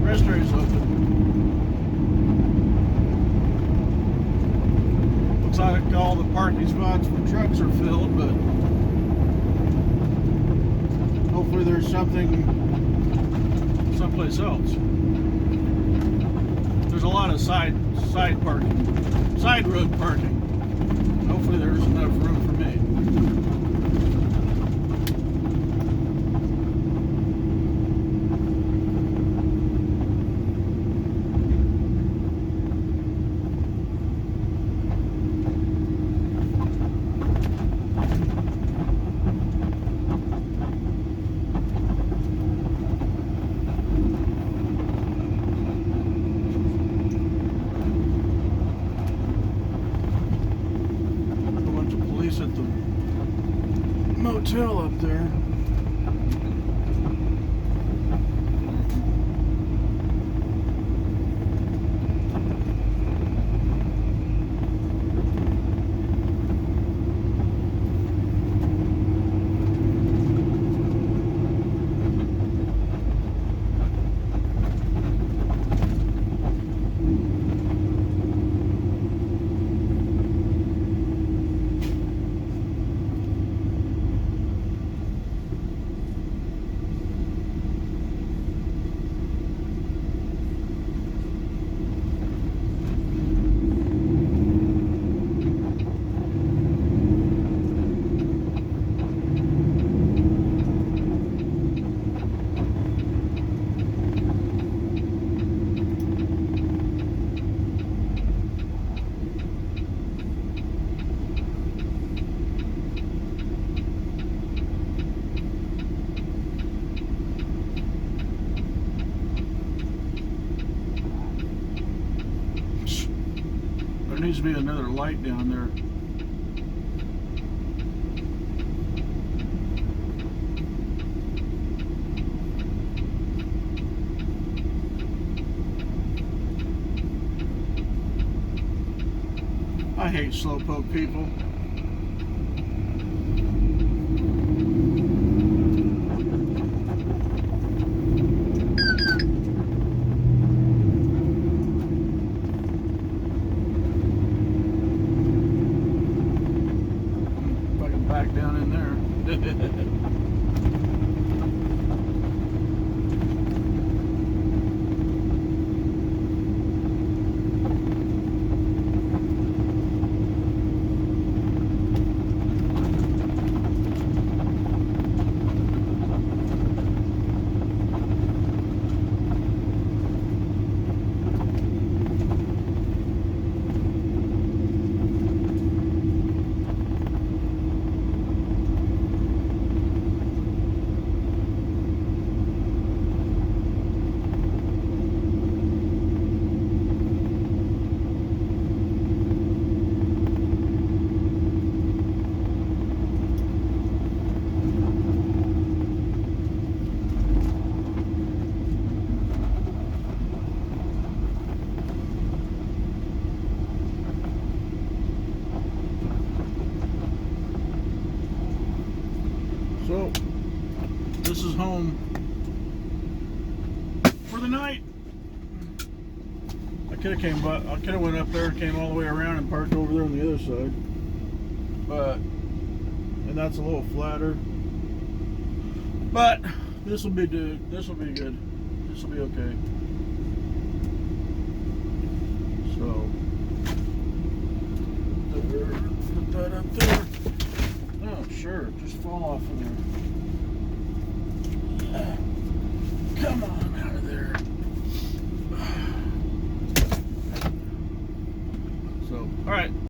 rest area's open. Looks like all the parking spots for trucks are filled, but hopefully there's something someplace else. There's a lot of side parking, side road parking. Hopefully there's enough room for me. At the motel up there. There needs to be another light down there. I hate slowpoke people. Back down in there. So, this is home for the night. I could have went up there, came all the way around and parked over there on the other side. And that's a little flatter. But this will be good. This will be good. This will be okay. So, put that up there. Oh, sure, just fall off of there.